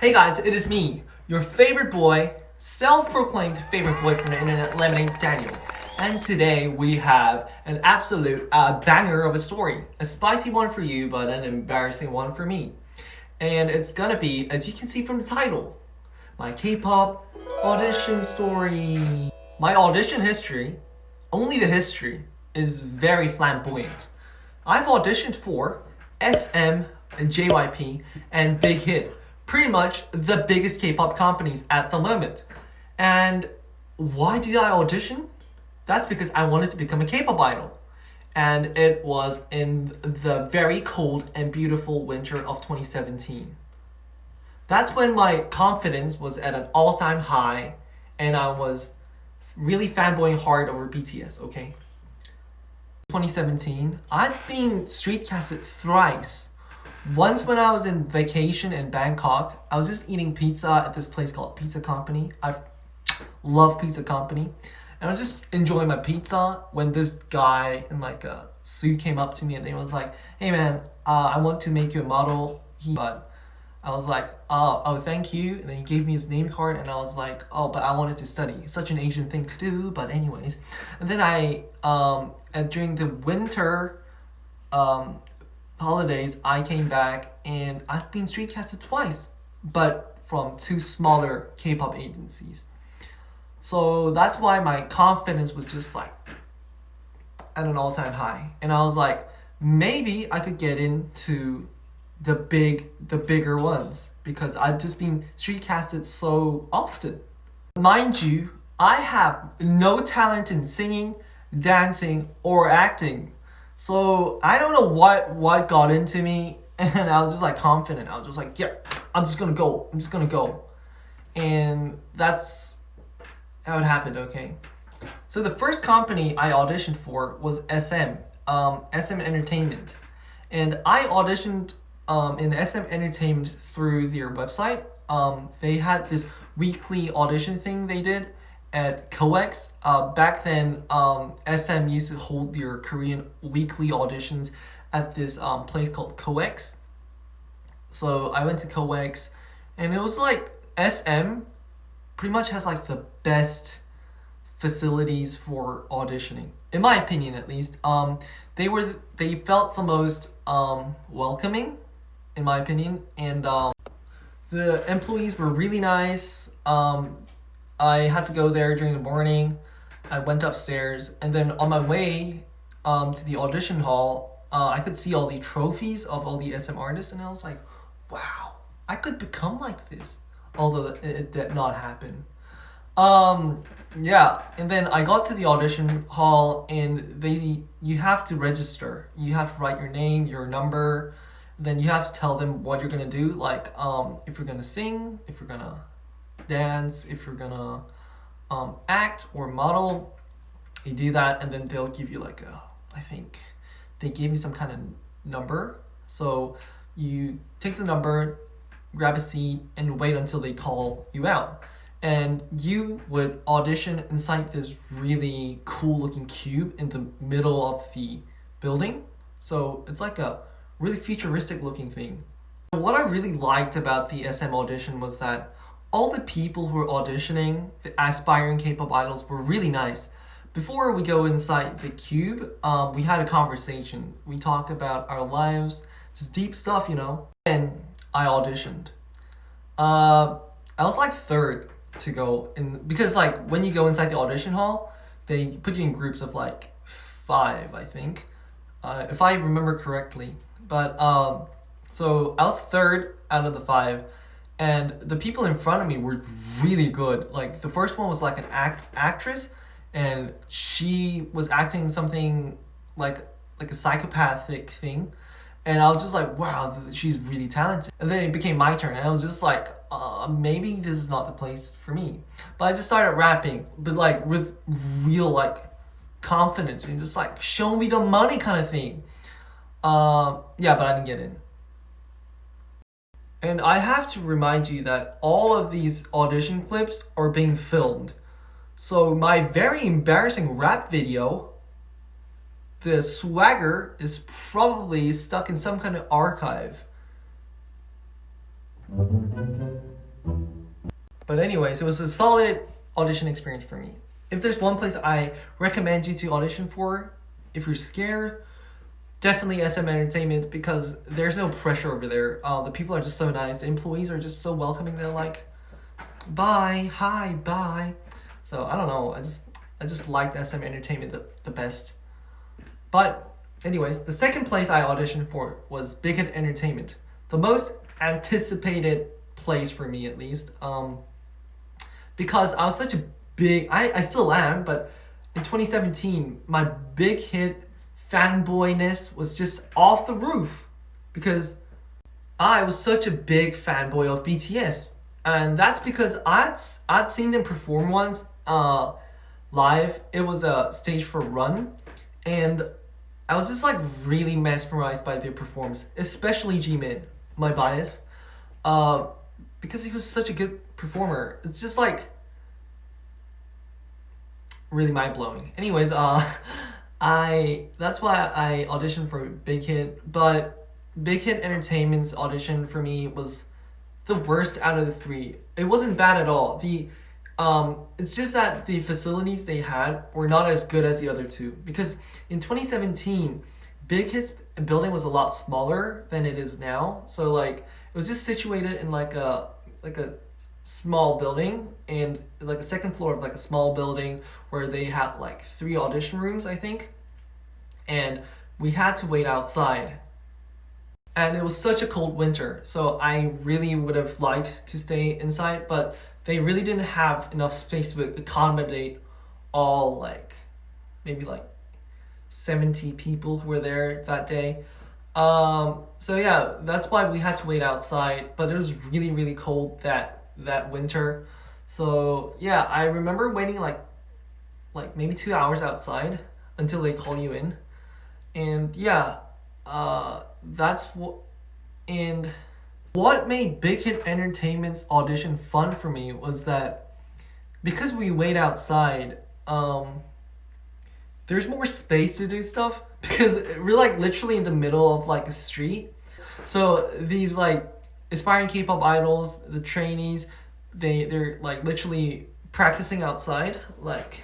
Hey guys, it is me, your favorite boy, self-proclaimed favorite boy from the internet, Lemonade Daniel. And today we have an absolute banger of a story. A spicy one for you, but an embarrassing one for me. And it's gonna be, as you can see from the title, my K-pop audition story. My audition history, only the history, is very flamboyant. I've auditioned for SM, JYP, and BigHit. Pretty much the biggest K-pop companies at the moment. And why did I audition? That's because I wanted to become a K-pop idol. And it was in the very cold and beautiful winter of 2017. That's when my confidence was at an all-time high and I was really fanboying hard over BTS, okay? 2017, I'd been street casted thrice. Once when I was in vacation in Bangkok, I was just eating pizza at this place called Pizza Company. I love Pizza Company. And I was just enjoying my pizza when this guy in like a suit came up to me and he was like, "Hey man, I want to make you a model." But I was like, oh, thank you. And then he gave me his name card and I was like, oh, but I wanted to study. Such an Asian thing to do, but anyways. And then and during the winter, holidays, I came back and I've been street casted twice, but from two smaller K-pop agencies. So that's why my confidence was just like at an all-time high. And I was like, maybe I could get into the bigger ones because I've just been street casted so often. Mind you, I have no talent in singing, dancing, or acting. So I don't know what got into me, and I was just like confident. I was just like, yeah, I'm just gonna go. And that's how it happened, okay? So the first company I auditioned for was SM Entertainment. And I auditioned in SM Entertainment through their website. They had this weekly audition thing they did at COEX. Back then, SM used to hold their Korean weekly auditions at this place called COEX. So I went to COEX, and it was like SM pretty much has like the best facilities for auditioning, in my opinion at least. They felt the most welcoming, in my opinion, and the employees were really nice. I had to go there during the morning. I went upstairs, and then on my way to the audition hall, I could see all the trophies of all the SM artists, and I was like, wow, I could become like this. Although it did not happen. Yeah, and then I got to the audition hall, and you have to register. You have to write your name, your number, then you have to tell them what you're gonna do, like if you're gonna sing, if you're gonna dance, if you're gonna act or model. You do that, and then they'll give you like I think they gave me some kind of number. So you take the number, grab a seat, and wait until they call you out. And you would audition inside this really cool looking cube in the middle of the building. So it's like a really futuristic looking thing. What I really liked about the SM audition was that all the people who were auditioning, the aspiring K-pop idols, were really nice. Before we go inside the cube, we had a conversation. We talked about our lives, just deep stuff, you know. And I auditioned. I was like third to go in, because like when you go inside the audition hall, they put you in groups of like 5, I think, if I remember correctly. But so I was third out of the 5, and the people in front of me were really good. Like the first one was like an actress, and she was acting something like a psychopathic thing. And I was just like, wow, she's really talented. And then it became my turn, and I was just like, maybe this is not the place for me. But I just started rapping, but like with real like confidence and just like show me the money kind of thing. Yeah, but I didn't get in. And I have to remind you that all of these audition clips are being filmed. So my very embarrassing rap video, the swagger is probably stuck in some kind of archive. But anyways, it was a solid audition experience for me. If there's one place I recommend you to audition for, if you're scared, definitely SM Entertainment, because there's no pressure over there. The people are just so nice. The employees are just so welcoming. They're like, bye, hi, bye. So I don't know. I just liked SM Entertainment the best. But anyways, the second place I auditioned for was BigHit Entertainment, the most anticipated place for me at least. Because I was such a big, I still am, but in 2017, my Big Hit fanboyness was just off the roof because I was such a big fanboy of BTS. And that's because I'd seen them perform once live. It was a stage for Run, and I was just like really mesmerized by their performance, especially Jimin, my bias, because he was such a good performer. It's just like really mind blowing. Anyways, that's why I auditioned for Big Hit, but Big Hit Entertainment's audition for me was the worst out of the three. It wasn't bad at all. It's just that the facilities they had were not as good as the other two, because in 2017, Big Hit's building was a lot smaller than it is now. So like it was just situated in like a small building, and like a second floor of like a small building where they had like 3 audition rooms, I think, and we had to wait outside. And it was such a cold winter, so I really would have liked to stay inside, but they really didn't have enough space to accommodate all like maybe like 70 people who were there that day. So yeah, that's why we had to wait outside, but it was really really cold that winter. So yeah, I remember waiting like maybe 2 hours outside until they call you in. And yeah, that's what. And what made Big Hit Entertainment's audition fun for me was that because we wait outside, there's more space to do stuff because we're like literally in the middle of like a street. So these like aspiring K-pop idols, the trainees, they're like literally practicing outside. Like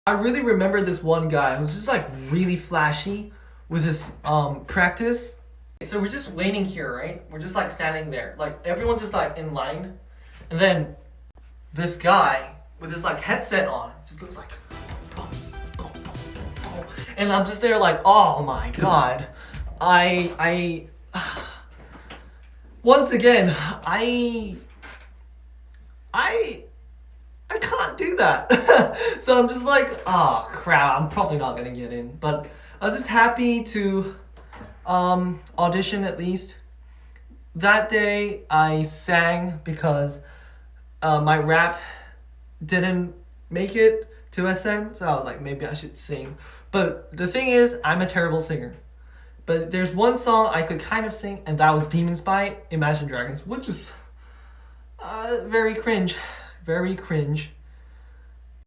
I really remember this one guy who's just like really flashy with his practice. So we're just waiting here, right? We're just like standing there. Like everyone's just like in line. And then this guy with his like headset on just goes like boom, boom, boom, boom. And I'm just there like, oh my god. I once again, I can't do that. So I'm just like, oh crap, I'm probably not gonna get in. But I was just happy to audition at least. That day I sang because my rap didn't make it to SM, so I was like, maybe I should sing. But the thing is, I'm a terrible singer. But there's one song I could kind of sing, and that was Demons by Imagine Dragons, which is very cringe. Very cringe.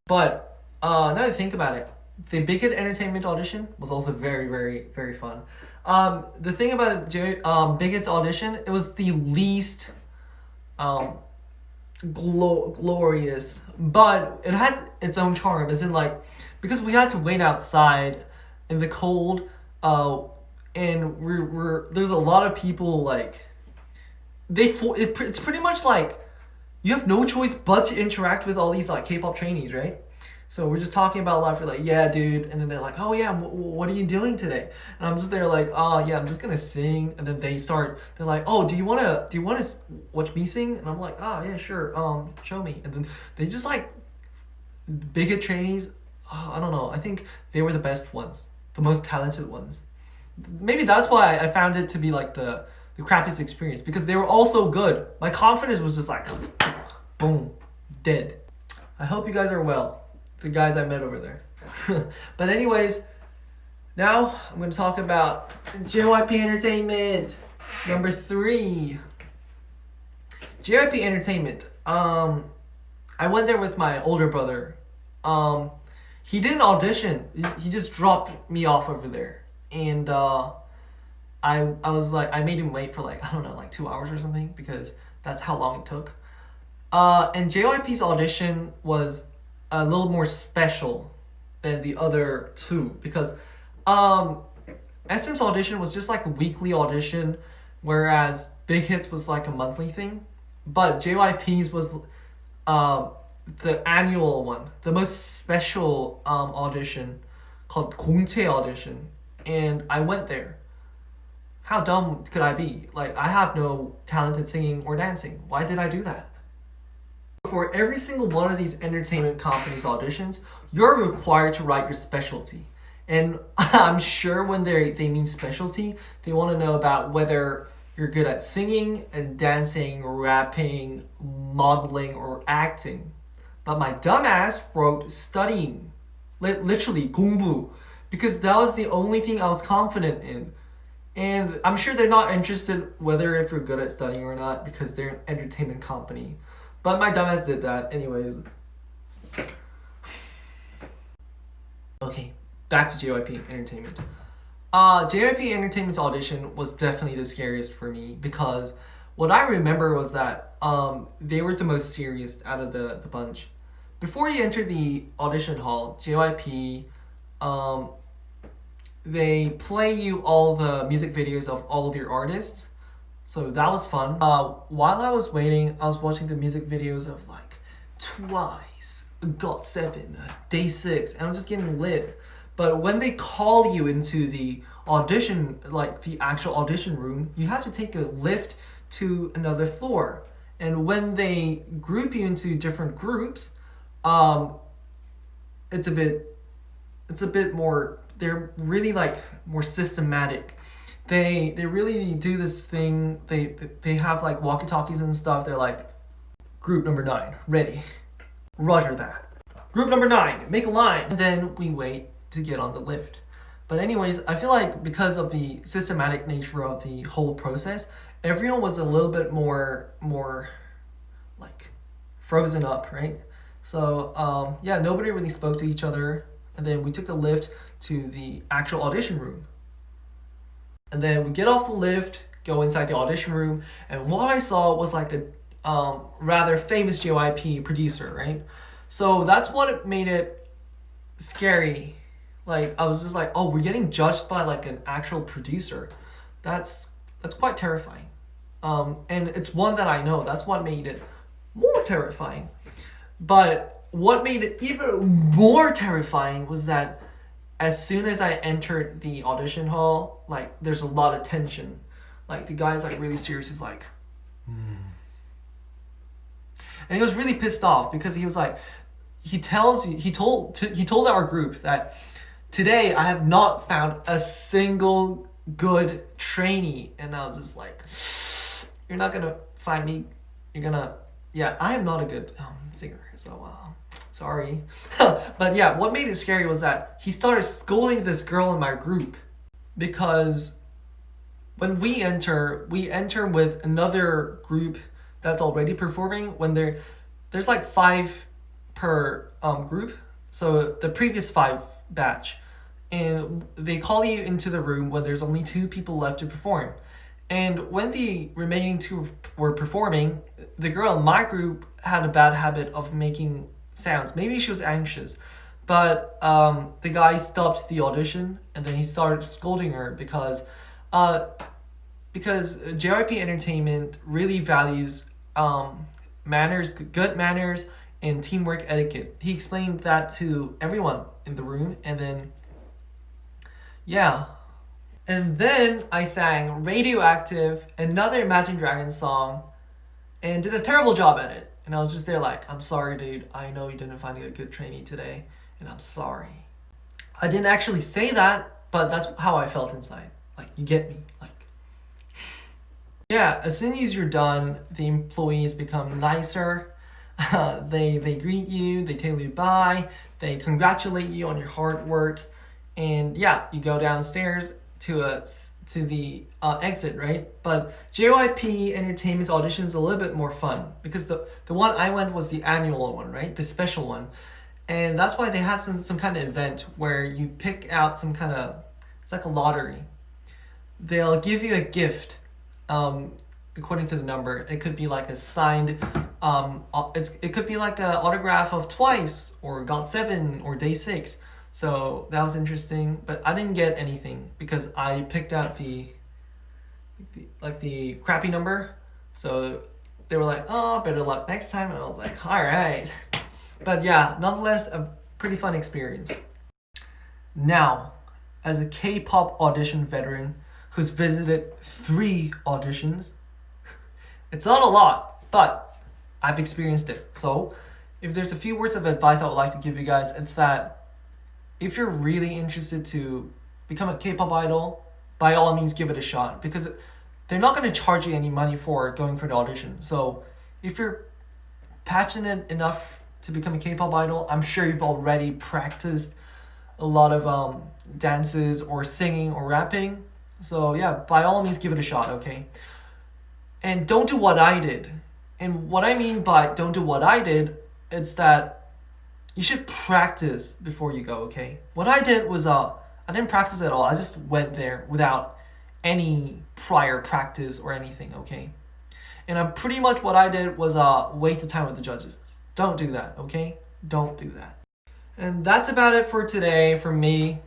But now that I think about it, the Big Hit Entertainment audition was also very, very, very fun. The thing about Big Hit's audition, it was the least glorious, but it had its own charm. As in, like, because we had to wait outside in the cold, and there's a lot of people like it's pretty much like you have no choice but to interact with all these like K-pop trainees, right? So we're just talking about life. We're like, yeah, dude. And then they're like, oh yeah, what are you doing today? And I'm just there like, oh yeah, I'm just gonna sing. And then they're like, oh, do you wanna watch me sing? And I'm like, oh yeah, sure. Show me. And then they just like Big Hit trainees. Oh, I don't know. I think they were the best ones, the most talented ones. Maybe that's why I found it to be like the crappiest experience, because they were all so good. My confidence was just like, boom, dead. I hope you guys are well. The guys I met over there. But anyways, now I'm going to talk about JYP Entertainment. Number 3. JYP Entertainment. I went there with my older brother. He didn't audition. He just dropped me off over there. And I was like, I made him wait for like, I don't know, like 2 hours or something, because that's how long it took. And JYP's audition was a little more special than the other two because SM's audition was just like a weekly audition, whereas Big Hits was like a monthly thing. But JYP's was uh, the annual one, the most special audition called 공채 audition, and I went there. How dumb could I be? Like, I have no talent at singing or dancing. Why did I do that? For every single one of these entertainment companies' auditions, you're required to write your specialty. And I'm sure when they mean specialty, they want to know about whether you're good at singing and dancing, rapping, modeling, or acting. But my dumbass wrote studying, literally 공부, because that was the only thing I was confident in. And I'm sure they're not interested whether if you're good at studying or not because they're an entertainment company. But my dumbass did that anyways. Okay, back to JYP Entertainment. JYP Entertainment's audition was definitely the scariest for me because what I remember was that they were the most serious out of the bunch. Before you enter the audition hall, JYP they play you all the music videos of all of your artists. So that was fun. While I was waiting, I was watching the music videos of like Twice, GOT7, Day 6, and I'm just getting lit. But when they call you into the audition, like the actual audition room, you have to take a lift to another floor. And when they group you into different groups, it's a bit more, they're really like more systematic. They really do this thing. They have like walkie-talkies and stuff. They're like, group number 9, ready. Roger that. Group number 9, make a line. And then we wait to get on the lift. But anyways, I feel like because of the systematic nature of the whole process, everyone was a little bit more like frozen up, right? So yeah, nobody really spoke to each other. And then we took the lift to the actual audition room. And then we get off the lift, go inside the audition room, and what I saw was like a rather famous JYP producer, right? So that's what made it scary. Like, I was just like, oh, we're getting judged by like an actual producer. That's quite terrifying. And it's one that I know. That's what made it more terrifying. But what made it even more terrifying was that as soon as I entered the audition hall, like there's a lot of tension. Like the guy's like really serious. He's like, and he was really pissed off because he was like, he told our group that today I have not found a single good trainee, and I was just like, you're not gonna find me. Yeah, I am not a good singer, so sorry. But yeah, what made it scary was that he started scolding this girl in my group because when we enter with another group that's already performing. When there's like 5 per group, so the previous 5 batch, and they call you into the room when there's only 2 people left to perform. And when the remaining 2 were performing, the girl in my group had a bad habit of making sounds. Maybe she was anxious, but the guy stopped the audition and then he started scolding her because JYP Entertainment really values manners, good manners, and teamwork etiquette. He explained that to everyone in the room, and then yeah. And then I sang Radioactive, another Imagine Dragons song, and did a terrible job at it. And I was just there like, I'm sorry, dude. I know you didn't find a good trainee today, and I'm sorry. I didn't actually say that, but that's how I felt inside. Like, you get me? Like, yeah, as soon as you're done, the employees become nicer. They greet you, they tell you bye, they congratulate you on your hard work, and yeah, you go downstairs to the exit, right? But JYP Entertainment's audition is a little bit more fun because the one I went was the annual one, right? The special one. And that's why they had some kind of event where you pick out some kind of, it's like a lottery. They'll give you a gift according to the number. It could be like a signed it could be like an autograph of Twice or GOT7 or Day 6. So that was interesting, but I didn't get anything because I picked out the crappy number. So they were like, oh, better luck next time, and I was like, all right. But yeah, nonetheless, a pretty fun experience. Now, as a K-pop audition veteran who's visited 3 auditions, it's not a lot, but I've experienced it. So if there's a few words of advice I would like to give you guys, it's that if you're really interested to become a K-pop idol, by all means give it a shot, because they're not going to charge you any money for going for the audition. So if you're passionate enough to become a K-pop idol, I'm sure you've already practiced a lot of dances or singing or rapping. So yeah, by all means give it a shot, okay? And don't do what I did. And what I mean by don't do what I did, it's that you should practice before you go, okay? What I did was I didn't practice at all. I just went there without any prior practice or anything, okay? And pretty much what I did was waste the time with the judges. Don't do that, okay? Don't do that. And that's about it for today from me.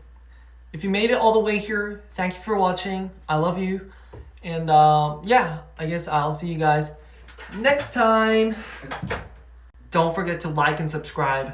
If you made it all the way here, thank you for watching. I love you. And yeah, I guess I'll see you guys next time. Don't forget to like and subscribe.